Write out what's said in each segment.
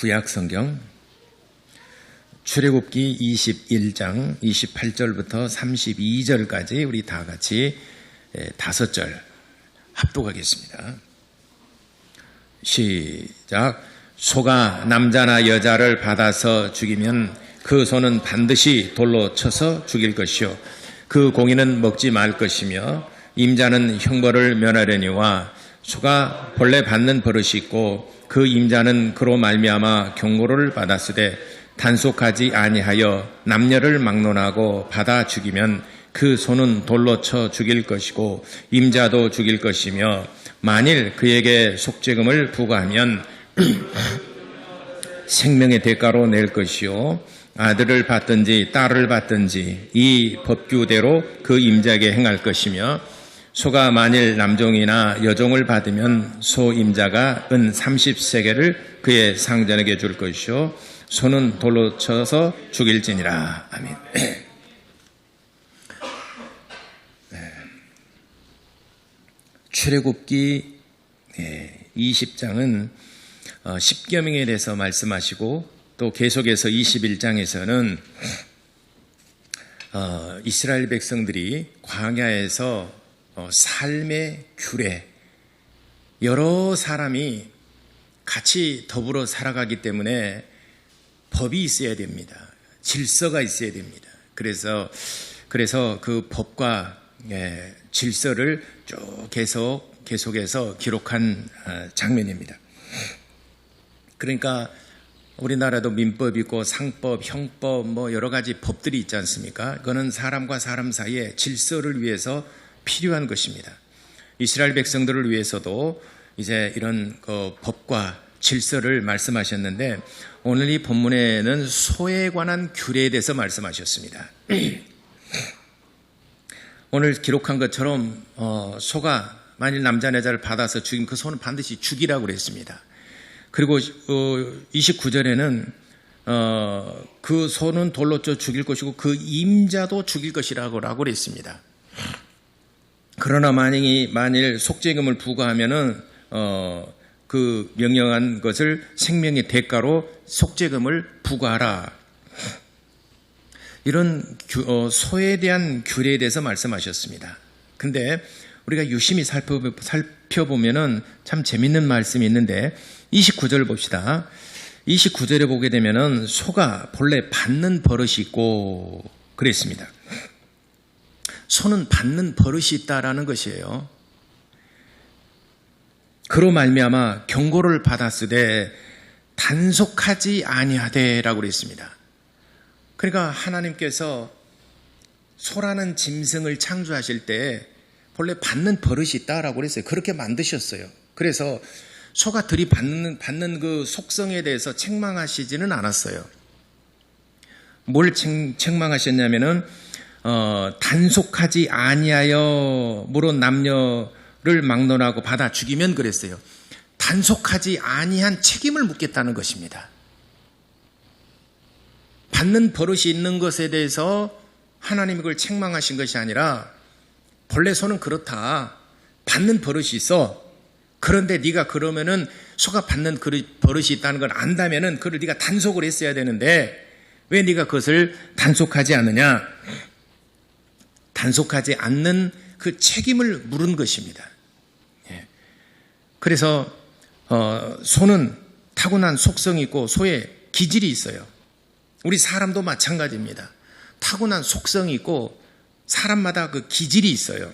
구약성경 출애굽기 21장 28절부터 32절까지 우리 다 같이 5절 합독하겠습니다. 시작. 소가 남자나 여자를 받아서 죽이면 그 소는 반드시 돌로 쳐서 죽일 것이요 그 공의는 먹지 말 것이며 임자는 형벌을 면하려니와 소가 본래 받는 버릇이 있고 그 임자는 그로 말미암아 경고를 받았으되 단속하지 아니하여 남녀를 막론하고 받아 죽이면 그 소는 돌로 쳐 죽일 것이고 임자도 죽일 것이며 만일 그에게 속죄금을 부과하면 생명의 대가로 낼 것이요 아들을 받든지 딸을 받든지 이 법규대로 그 임자에게 행할 것이며 소가 만일 남종이나 여종을 받으면 소 임자가 은 30세겔을 그의 상전에게 줄 것이요 소는 돌로 쳐서 죽일지니라. 아멘. 출애굽기 20장은 십계명에 대해서 말씀하시고 또 계속해서 21장에서는 이스라엘 백성들이 광야에서 삶의 규례, 여러 사람이 같이 더불어 살아가기 때문에 법이 있어야 됩니다. 질서가 있어야 됩니다. 그래서 그 법과 질서를 쭉 계속해서 기록한 장면입니다. 그러니까 우리나라도 민법 있고 상법, 형법 뭐 여러 가지 법들이 있지 않습니까? 그거는 사람과 사람 사이에 질서를 위해서 필요한 것입니다. 이스라엘 백성들을 위해서도 이제 이런 법과 질서를 말씀하셨는데 오늘 이 본문에는 소에 관한 규례에 대해서 말씀하셨습니다. 오늘 기록한 것처럼 소가 만일 남자 여자를 받아서 죽이면 그 소는 반드시 죽이라고 그랬습니다. 그리고 29절에는 그 소는 돌로 쳐 죽일 것이고 그 임자도 죽일 것이라고 그랬습니다. 그러나 만일 속죄금을 부과하면은 그 명령한 것을 생명의 대가로 속죄금을 부과하라. 이런 소에 대한 규례에 대해서 말씀하셨습니다. 근데 우리가 유심히 살펴보면은 참 재밌는 말씀이 있는데 29절 봅시다. 29절에 보게 되면은 소가 본래 받는 버릇이 있고 그랬습니다. 소는 받는 버릇이 있다라는 것이에요. 그로 말미암아 경고를 받았으되 단속하지 아니하되라고 그랬습니다. 그러니까 하나님께서 소라는 짐승을 창조하실 때 본래 받는 버릇이 있다라고 그랬어요. 그렇게 만드셨어요. 그래서 소가 받는 그 속성에 대해서 책망하시지는 않았어요. 뭘 책망하셨냐면은 단속하지 아니하여 물은 남녀를 막론하고 받아 죽이면 그랬어요. 단속하지 아니한 책임을 묻겠다는 것입니다. 받는 버릇이 있는 것에 대해서 하나님이 그걸 책망하신 것이 아니라 본래 소는 그렇다. 받는 버릇이 있어. 그런데 네가 그러면은 소가 받는 버릇이 있다는 걸 안다면은 그걸 네가 단속을 했어야 되는데 왜 네가 그것을 단속하지 않느냐? 단속하지 않는 그 책임을 물은 것입니다. 그래서 소는 타고난 속성이 있고 소의 기질이 있어요. 우리 사람도 마찬가지입니다. 타고난 속성이 있고 사람마다 그 기질이 있어요.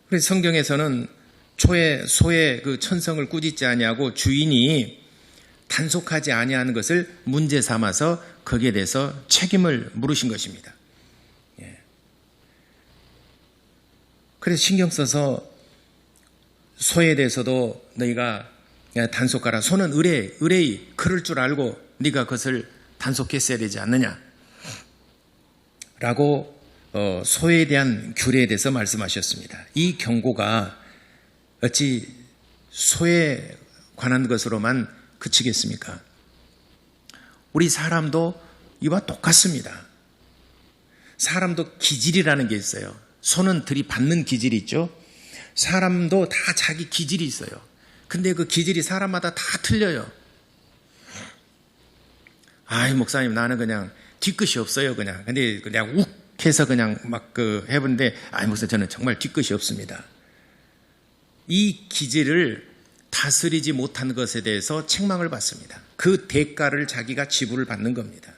그래서 성경에서는 소의 그 천성을 꾸짖지 아니하고 주인이 단속하지 아니하는 것을 문제 삼아서 거기에 대해서 책임을 물으신 것입니다. 그래서 신경 써서 소에 대해서도 너희가 단속하라. 소는 의뢰이 그럴 줄 알고 네가 그것을 단속했어야 되지 않느냐 라고 소에 대한 규례에 대해서 말씀하셨습니다. 이 경고가 어찌 소에 관한 것으로만 그치겠습니까? 우리 사람도 이와 똑같습니다. 사람도 기질이라는 게 있어요. 소는 들이받는 기질이 있죠. 사람도 다 자기 기질이 있어요. 근데 그 기질이 사람마다 다 틀려요. 아이, 목사님, 나는 그냥 뒤끝이 없어요, 그냥. 근데 그냥 욱 해서 그냥 막 해보는데, 아이, 목사님, 저는 정말 뒤끝이 없습니다. 이 기질을 다스리지 못한 것에 대해서 책망을 받습니다. 그 대가를 자기가 지불을 받는 겁니다.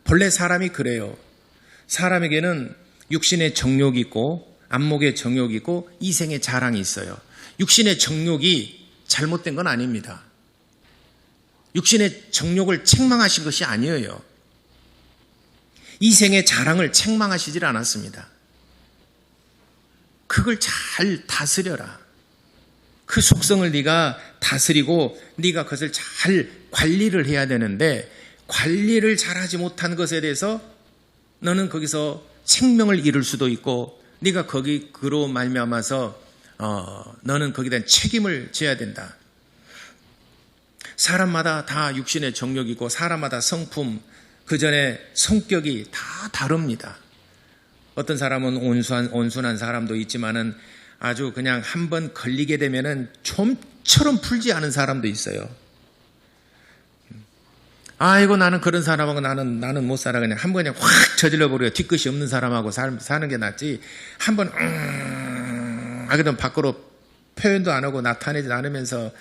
본래 사람이 그래요. 사람에게는 육신의 정욕이 있고 안목의 정욕이 있고 이생의 자랑이 있어요. 육신의 정욕이 잘못된 건 아닙니다. 육신의 정욕을 책망하신 것이 아니에요. 이생의 자랑을 책망하시질 않았습니다. 그걸 잘 다스려라. 그 속성을 네가 다스리고 네가 그것을 잘 관리를 해야 되는데 관리를 잘하지 못한 것에 대해서 너는 거기서 생명을 잃을 수도 있고 네가 그로 말미암아서 너는 거기에 대한 책임을 져야 된다. 사람마다 다 육신의 정욕이 있고 사람마다 성품, 그 전에 성격이 다 다릅니다. 어떤 사람은 온순한 사람도 있지만은 아주 그냥 한번 걸리게 되면은 좀처럼 풀지 않은 사람도 있어요. 아이고, 나는 그런 사람하고 나는 못 살아. 그냥 한번 그냥 확 저질러 버려요. 뒤끝이 없는 사람하고 사는 게 낫지. 한번 하게끔 밖으로 표현도 안 하고 나타내지 않으면서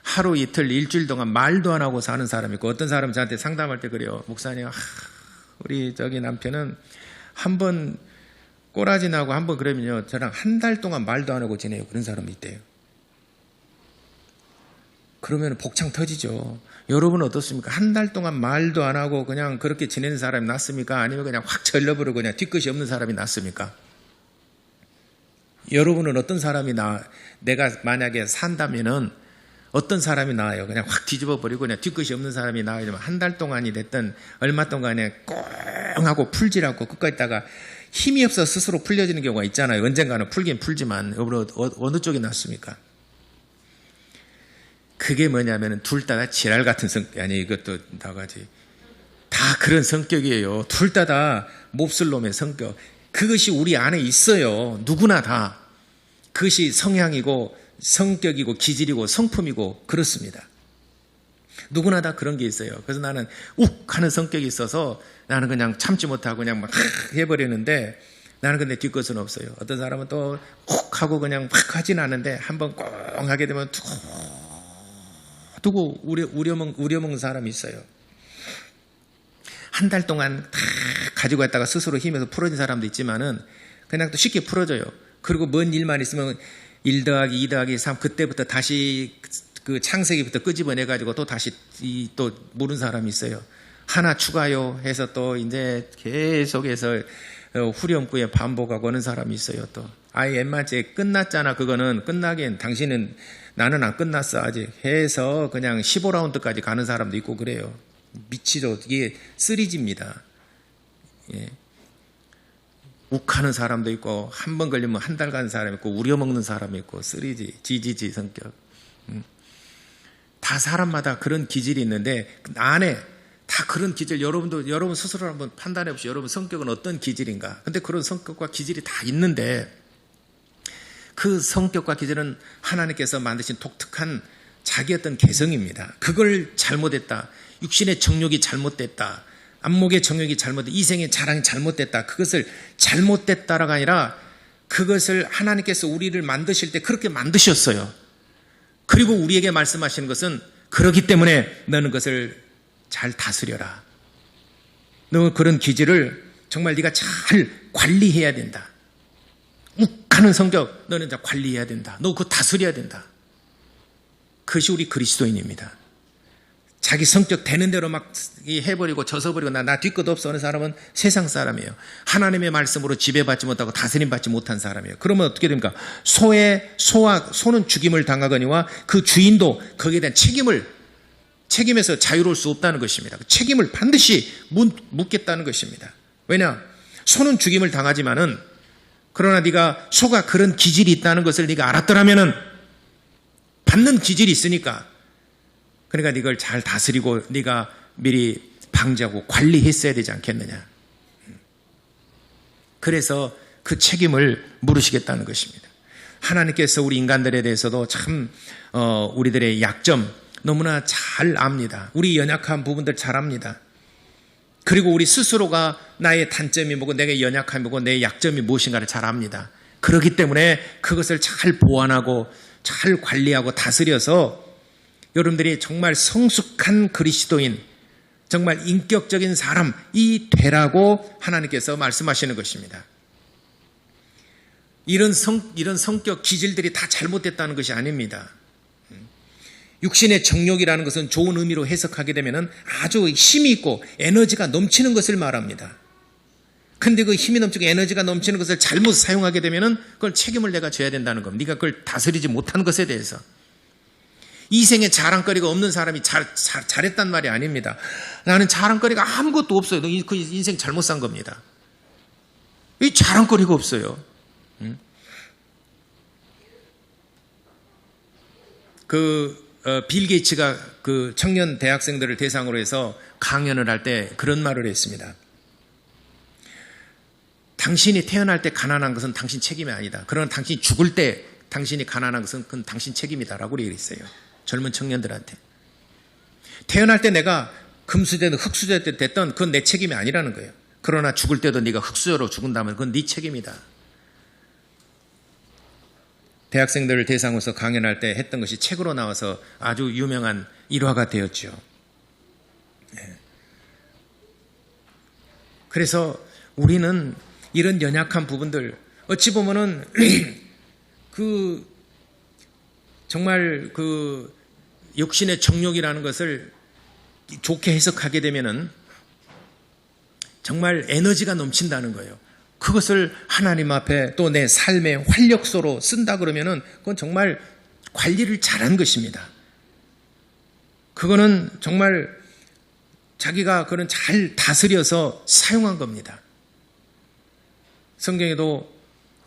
하루 이틀 일주일 동안 말도 안 하고 사는 사람이 있고, 어떤 사람은 저한테 상담할 때 그래요. 목사님, 우리 저기 남편은 한번 꼬라지 나고 한번 그러면요, 저랑 한 달 동안 말도 안 하고 지내요. 그런 사람이 있대요. 그러면 복창 터지죠. 여러분은 어떻습니까? 한 달 동안 말도 안 하고 그냥 그렇게 지내는 사람이 낫습니까? 아니면 그냥 확 절려버리고 그냥 뒤끝이 없는 사람이 낫습니까? 여러분은 어떤 사람이 내가 만약에 산다면은 어떤 사람이 나아요? 그냥 확 뒤집어 버리고 그냥 뒤끝이 없는 사람이 나아요? 한 달 동안이 됐든 얼마 동안에 꽁 하고 풀질 않고 끝까지 있다가 힘이 없어 스스로 풀려지는 경우가 있잖아요. 언젠가는 풀긴 풀지만 여러분 어느 쪽이 낫습니까? 그게 뭐냐면은 둘 다 지랄 같은 성격, 아니 이것도 나가지. 다 그런 성격이에요. 둘 다 몹쓸 놈의 성격. 그것이 우리 안에 있어요. 누구나 다. 그것이 성향이고 성격이고 기질이고 성품이고 그렇습니다. 누구나 다 그런 게 있어요. 그래서 나는 욱 하는 성격이 있어서 나는 그냥 참지 못하고 그냥 막 해버리는데 나는 근데 뒤끝은 없어요. 어떤 사람은 또 훅 하고 그냥 확 하진 않은데 한번 꽁 하게 되면 툭 두고 우려먹는 사람이 있어요. 한 달 동안 다 가지고 갔다가 스스로 힘에서 풀어진 사람도 있지만은 그냥 또 쉽게 풀어져요. 그리고 뭔 일만 있으면 1 더하기 2 더하기 3 그때부터 다시 그 창세기부터 끄집어내가지고 또 다시 또 모르는 사람이 있어요. 하나 추가요 해서 또 이제 계속해서 후렴구에 반복하고 하는 사람이 있어요. 또 아예 엠마제 끝났잖아. 그거는 끝나긴 당신은 나는 안 끝났어 아직 해서 그냥 15라운드까지 가는 사람도 있고 그래요. 미치죠. 이게 쓰리지입니다. 예. 욱하는 사람도 있고 한 번 걸리면 한 달 가는 사람이 있고 우려먹는 사람이 있고 쓰리지 지지지 성격. 다 사람마다 그런 기질이 있는데 안에 다 그런 기질, 여러분 스스로 한번 판단해 보시죠. 여러분 성격은 어떤 기질인가. 근데 그런 성격과 기질이 다 있는데 그 성격과 기질은 하나님께서 만드신 독특한 자기 어떤 개성입니다. 그걸 잘못했다. 육신의 정욕이 잘못됐다. 안목의 정욕이 잘못됐다. 이생의 자랑이 잘못됐다. 그것을 잘못됐다가 아니라 그것을 하나님께서 우리를 만드실 때 그렇게 만드셨어요. 그리고 우리에게 말씀하시는 것은 그렇기 때문에 너는 그것을 잘 다스려라. 너 그런 기질을 정말 네가 잘 관리해야 된다. 욱하는 성격 너는 다 관리해야 된다. 너 그거 다스려야 된다. 그것이 우리 그리스도인입니다. 자기 성격 되는 대로 막 해버리고 져서버리고 나 뒤끝 없어 하는 사람은 세상 사람이에요. 하나님의 말씀으로 지배받지 못하고 다스림받지 못한 사람이에요. 그러면 어떻게 됩니까? 소는 죽임을 당하거니와 그 주인도 거기에 대한 책임에서 자유로울 수 없다는 것입니다. 책임을 반드시 묻겠다는 것입니다. 왜냐? 소는 죽임을 당하지만은 그러나 네가 소가 그런 기질이 있다는 것을 네가 알았더라면은 받는 기질이 있으니까 그러니까 이걸 잘 다스리고 네가 미리 방지하고 관리했어야 되지 않겠느냐. 그래서 그 책임을 물으시겠다는 것입니다. 하나님께서 우리 인간들에 대해서도 참 우리들의 약점, 너무나 잘 압니다. 우리 연약한 부분들 잘 압니다. 그리고 우리 스스로가 나의 단점이 뭐고 내가 연약함이 뭐고 내 약점이 무엇인가를 잘 압니다. 그렇기 때문에 그것을 잘 보완하고 잘 관리하고 다스려서 여러분들이 정말 성숙한 그리스도인, 정말 인격적인 사람이 되라고 하나님께서 말씀하시는 것입니다. 이런 성격 기질들이 다 잘못됐다는 것이 아닙니다. 육신의 정욕이라는 것은 좋은 의미로 해석하게 되면 아주 힘이 있고 에너지가 넘치는 것을 말합니다. 근데 그 힘이 넘치고 에너지가 넘치는 것을 잘못 사용하게 되면 그걸 책임을 내가 져야 된다는 겁니다. 네가 그걸 다스리지 못한 것에 대해서. 이 생에 자랑거리가 없는 사람이 잘했단 말이 아닙니다. 나는 자랑거리가 아무것도 없어요. 너 그 인생 잘못 산 겁니다. 이 자랑거리가 없어요. 빌 게이츠가 그 청년 대학생들을 대상으로 해서 강연을 할 때 그런 말을 했습니다. 당신이 태어날 때 가난한 것은 당신 책임이 아니다. 그러나 당신이 죽을 때 당신이 가난한 것은 그건 당신 책임이다라고 얘기했어요. 젊은 청년들한테. 태어날 때 내가 금수저든 흙수저 됐던 그건 내 책임이 아니라는 거예요. 그러나 죽을 때도 네가 흙수저로 죽은다면 그건 네 책임이다. 대학생들을 대상으로 강연할 때 했던 것이 책으로 나와서 아주 유명한 일화가 되었죠. 그래서 우리는 이런 연약한 부분들, 어찌 보면은 정말 육신의 정욕이라는 것을 좋게 해석하게 되면은 정말 에너지가 넘친다는 거예요. 그것을 하나님 앞에 또 내 삶의 활력소로 쓴다 그러면은 그건 정말 관리를 잘한 것입니다. 그거는 정말 자기가 그런 잘 다스려서 사용한 겁니다. 성경에도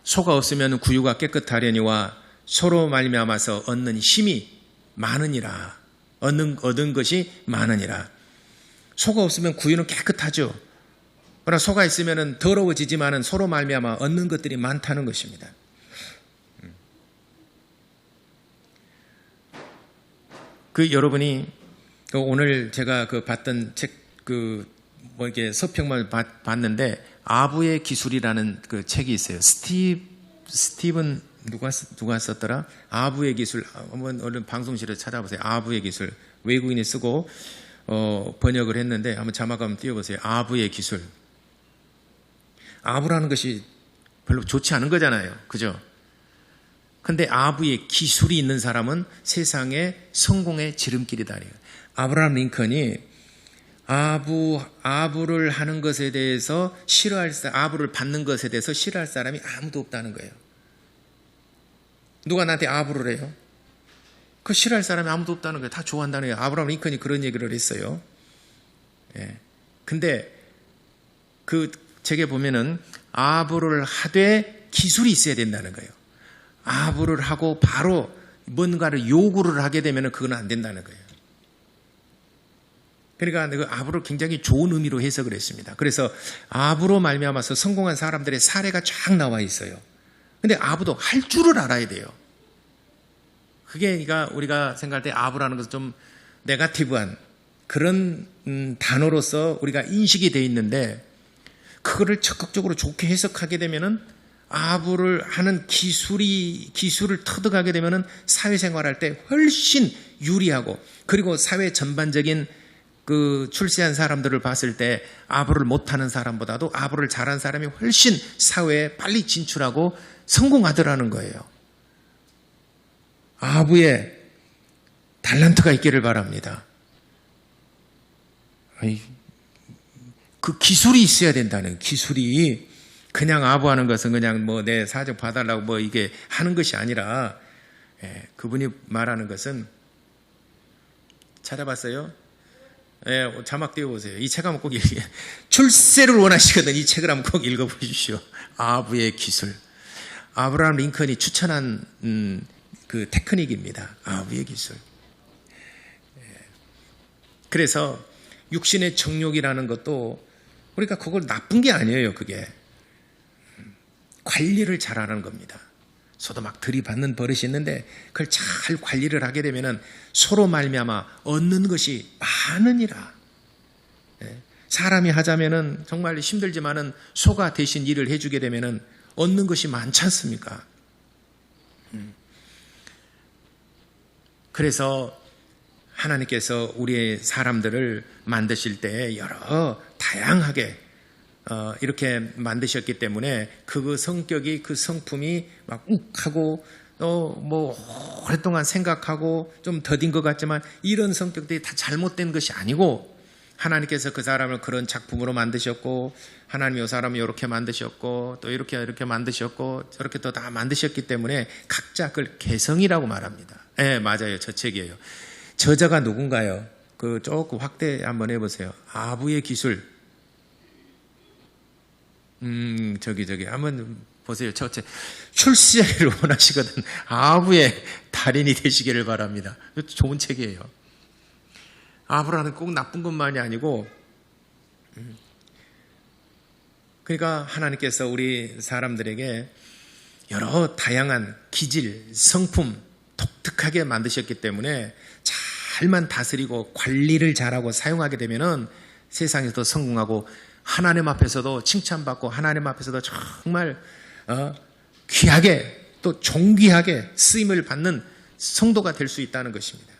소가 없으면 구유가 깨끗하려니와 소로 말미암아서 얻는 힘이 많으니라. 얻은 것이 많으니라. 소가 없으면 구유는 깨끗하죠. 그러나 소가 있으면 더러워지지만은 소로 말미암아 얻는 것들이 많다는 것입니다. 여러분이 오늘 제가 봤던 책 이렇게 서평만 봤는데 아부의 기술이라는 그 책이 있어요. 스티븐 누가 썼더라? 아부의 기술. 한번 얼른 방송실에 찾아보세요. 아부의 기술. 외국인이 쓰고 번역을 했는데 한번 자막 한번 띄워보세요. 아부의 기술. 아부라는 것이 별로 좋지 않은 거잖아요. 그죠? 근데 아부의 기술이 있는 사람은 세상의 성공의 지름길이다. 아브라함 링컨이 아부를 하는 것에 대해서 아부를 받는 것에 대해서 싫어할 사람이 아무도 없다는 거예요. 누가 나한테 아부를 해요? 그 싫어할 사람이 아무도 없다는 거예요. 다 좋아한다는 거예요. 아브라함 링컨이 그런 얘기를 했어요. 근데 그 책에 보면은 아부를 하되 기술이 있어야 된다는 거예요. 아부를 하고 바로 뭔가를 요구를 하게 되면은 그건 안 된다는 거예요. 그러니까 그 아부를 굉장히 좋은 의미로 해석을 했습니다. 그래서 아부로 말미암아서 성공한 사람들의 사례가 쫙 나와 있어요. 근데 아부도 할 줄을 알아야 돼요. 그게 그러니까 우리가 생각할 때 아부라는 것은 좀 네거티브한 그런 단어로서 우리가 인식이 돼 있는데 그거를 적극적으로 좋게 해석하게 되면은 아부를 하는 기술을 터득하게 되면은 사회생활할 때 훨씬 유리하고 그리고 사회 전반적인 출세한 사람들을 봤을 때 아부를 못하는 사람보다도 아부를 잘한 사람이 훨씬 사회에 빨리 진출하고 성공하더라는 거예요. 아부에 달란트가 있기를 바랍니다. 그 기술이 있어야 된다는 기술이 그냥 아부하는 것은 그냥 내 사정 봐달라고 이게 하는 것이 아니라 그분이 말하는 것은 찾아봤어요? 자막 띄워보세요. 이 책 한번 꼭 출세를 원하시거든 이 책을 한번 꼭 읽어보십시오. 아부의 기술. 아브라함 링컨이 추천한 그 테크닉입니다. 아부의 기술. 그래서 육신의 정욕이라는 것도 우리가 그걸 나쁜 게 아니에요. 그게 관리를 잘하는 겁니다. 서도 막 들이받는 버릇이 있는데 그걸 잘 관리를 하게 되면은 서로 말미암아 얻는 것이 많으니라. 사람이 하자면은 정말 힘들지만은 소가 대신 일을 해주게 되면은 얻는 것이 많지 않습니까? 그래서 하나님께서 우리의 사람들을 만드실 때 여러 다양하게 이렇게 만드셨기 때문에 그 성격이 그 성품이 막 욱하고 뭐 오랫동안 생각하고 좀 더딘 것 같지만 이런 성격들이 다 잘못된 것이 아니고 하나님께서 그 사람을 그런 작품으로 만드셨고 하나님이 이 사람을 이렇게 만드셨고 또 이렇게 만드셨고 저렇게 또 다 만드셨기 때문에 각자 그걸 개성이라고 말합니다. 네, 맞아요. 저 책이에요. 저자가 누군가요? 그 조금 확대 한번 해보세요. 아부의 기술. 저기 한번 보세요. 저 책 출세를 원하시거든. 아부의 달인이 되시기를 바랍니다. 좋은 책이에요. 아부라는 꼭 나쁜 것만이 아니고 그러니까 하나님께서 우리 사람들에게 여러 다양한 기질, 성품 독특하게 만드셨기 때문에 잘만 다스리고 관리를 잘하고 사용하게 되면은 세상에서도 성공하고 하나님 앞에서도 칭찬받고 하나님 앞에서도 정말 귀하게 또 존귀하게 쓰임을 받는 성도가 될 수 있다는 것입니다.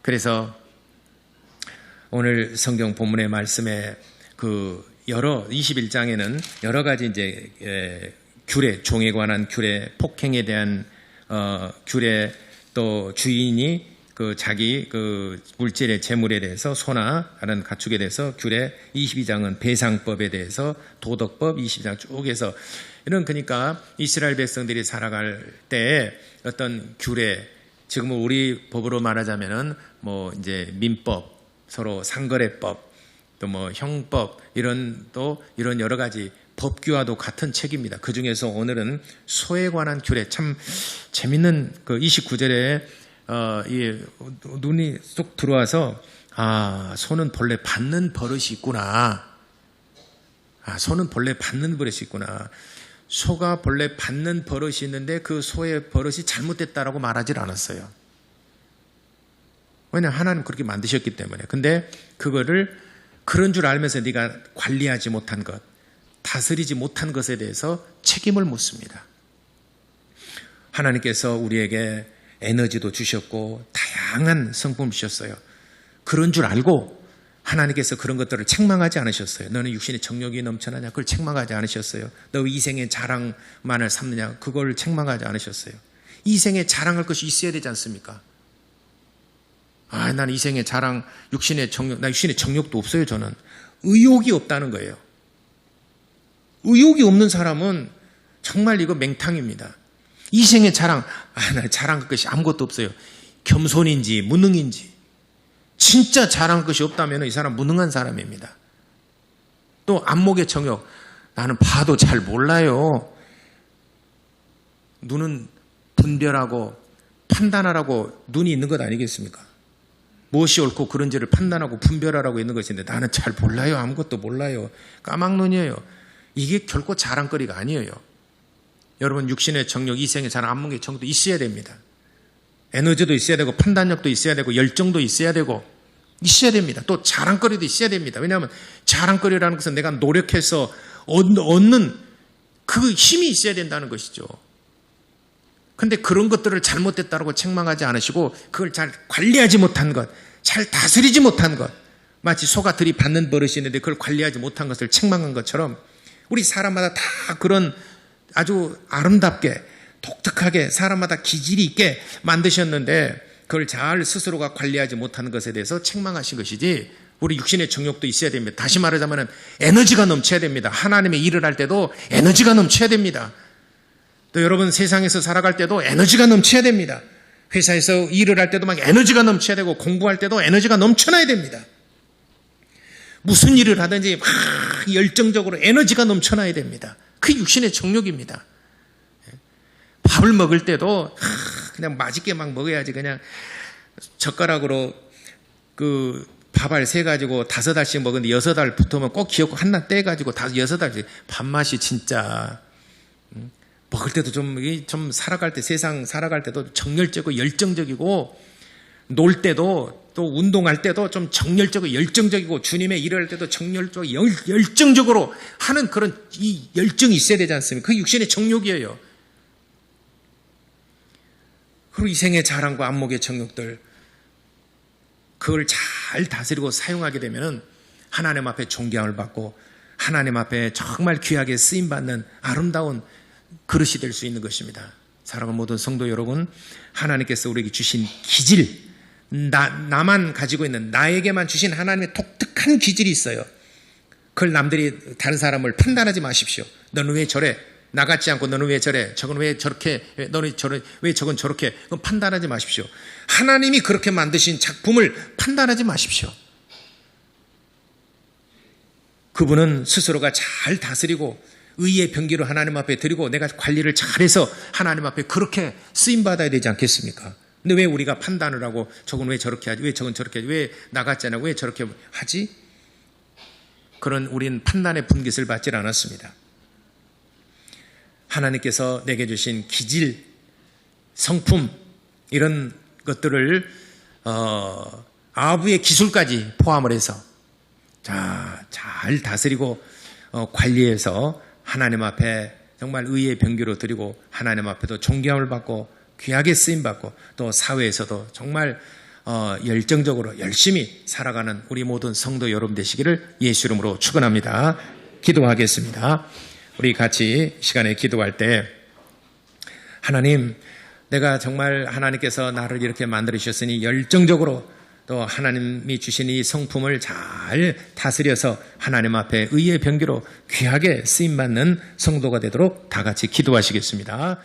그래서 오늘 성경 본문의 말씀에 그 21장에는 여러 가지 이제 규례, 종에 관한 규례, 폭행에 대한 규례, 또 주인이 그 자기 그 물질의 재물에 대해서 소나 다른 가축에 대해서 규례, 22장은 배상법에 대해서 도덕법, 22장 쭉 해서 이런 그러니까 이스라엘 백성들이 살아갈 때 어떤 규례, 지금 우리 법으로 말하자면은 뭐 이제 민법, 서로 상거래법, 또 뭐 형법 이런 여러 가지 법규와도 같은 책입니다. 그 중에서 오늘은 소에 관한 규례 참 재밌는 그 29절에 눈이 쏙 들어와서 소는 본래 받는 버릇이 있구나. 소는 본래 받는 버릇이 있구나. 소가 본래 받는 버릇이 있는데 그 소의 버릇이 잘못됐다라고 말하질 않았어요. 왜냐하면 하나님 그렇게 만드셨기 때문에. 근데 그거를 그런 줄 알면서 네가 관리하지 못한 것, 다스리지 못한 것에 대해서 책임을 묻습니다. 하나님께서 우리에게 에너지도 주셨고 다양한 성품을 주셨어요. 그런 줄 알고 하나님께서 그런 것들을 책망하지 않으셨어요. 너는 육신의 정욕이 넘쳐나냐? 그걸 책망하지 않으셨어요. 너 이생의 자랑만을 삼느냐? 그걸 책망하지 않으셨어요. 이생에 자랑할 것이 있어야 되지 않습니까? 난 이생의 자랑, 육신의 정욕, 나 육신의 정욕도 없어요, 저는. 의욕이 없다는 거예요. 의욕이 없는 사람은 정말 이거 맹탕입니다. 이생의 자랑, 나 자랑할 것이 아무것도 없어요. 겸손인지, 무능인지. 진짜 자랑할 것이 없다면 이 사람 무능한 사람입니다. 또 안목의 정욕, 나는 봐도 잘 몰라요. 눈은 분별하고 판단하라고 눈이 있는 것 아니겠습니까? 무엇이 옳고 그른지를 판단하고 분별하라고 있는 것인데 나는 잘 몰라요. 아무것도 몰라요. 까막눈이에요. 이게 결코 자랑거리가 아니에요. 여러분 육신의 정욕, 이생의 자랑, 안목의 정욕도 있어야 됩니다. 에너지도 있어야 되고 판단력도 있어야 되고 열정도 있어야 되고 있어야 됩니다. 또 자랑거리도 있어야 됩니다. 왜냐하면 자랑거리라는 것은 내가 노력해서 얻는 그 힘이 있어야 된다는 것이죠. 그런데 그런 것들을 잘못됐다고 책망하지 않으시고 그걸 잘 관리하지 못한 것, 잘 다스리지 못한 것, 마치 소가 들이받는 버릇이 있는데 그걸 관리하지 못한 것을 책망한 것처럼 우리 사람마다 다 그런 아주 아름답게 독특하게 사람마다 기질이 있게 만드셨는데 그걸 잘 스스로가 관리하지 못하는 것에 대해서 책망하신 것이지 우리 육신의 정욕도 있어야 됩니다. 다시 말하자면 에너지가 넘쳐야 됩니다. 하나님의 일을 할 때도 에너지가 넘쳐야 됩니다. 또 여러분 세상에서 살아갈 때도 에너지가 넘쳐야 됩니다. 회사에서 일을 할 때도 막 에너지가 넘쳐야 되고 공부할 때도 에너지가 넘쳐나야 됩니다. 무슨 일을 하든지 막 열정적으로 에너지가 넘쳐나야 됩니다. 그게 육신의 정욕입니다. 밥을 먹을 때도 그냥 맛있게 막 먹어야지 그냥 젓가락으로 그 밥알 세가지고 5알씩 먹었는데 6알 붙으면 꼭 기억고 하나 떼가지고 6알씩 밥맛이 진짜 먹을 때도 좀 살아갈 때, 세상 살아갈 때도 정열적이고 열정적이고, 놀 때도 또 운동할 때도 좀 정열적이고 열정적이고, 주님의 일을 할 때도 정열적이고 열정적으로 하는 그런 이 열정이 있어야 되지 않습니까? 그 육신의 정욕이에요. 그리고 이생의 자랑과 안목의 정욕들, 그걸 잘 다스리고 사용하게 되면 하나님 앞에 존경을 받고 하나님 앞에 정말 귀하게 쓰임받는 아름다운 그릇이 될 수 있는 것입니다. 사랑하는 모든 성도 여러분, 하나님께서 우리에게 주신 기질, 나만 가지고 있는, 나에게만 주신 하나님의 독특한 기질이 있어요. 그걸 남들이 다른 사람을 판단하지 마십시오. 너는 왜 저래? 나 같지 않고 너는 왜 저래? 저건 왜 저렇게? 너는 저래? 왜 저건 저렇게? 그건 판단하지 마십시오. 하나님이 그렇게 만드신 작품을 판단하지 마십시오. 그분은 스스로가 잘 다스리고 의의 병기로 하나님 앞에 드리고 내가 관리를 잘해서 하나님 앞에 그렇게 쓰임받아야 되지 않겠습니까? 근데 왜 우리가 판단을 하고 저건 왜 저렇게 하지? 왜 저건 저렇게 하지? 왜 나 같지 않아? 왜 저렇게 하지? 그런 우리는 판단의 분깃을 받질 않았습니다. 하나님께서 내게 주신 기질, 성품 이런 것들을 아부의 기술까지 포함을 해서 잘 다스리고 관리해서 하나님 앞에 정말 의의 병기로 드리고 하나님 앞에도 존경을 받고 귀하게 쓰임받고 또 사회에서도 정말 열정적으로 열심히 살아가는 우리 모든 성도 여러분 되시기를 예수 이름으로 축원합니다. 기도하겠습니다. 우리 같이 시간에 기도할 때 하나님, 내가 정말 하나님께서 나를 이렇게 만들으셨으니 열정적으로 또 하나님이 주신 이 성품을 잘 다스려서 하나님 앞에 의의 병기로 귀하게 쓰임받는 성도가 되도록 다 같이 기도하시겠습니다.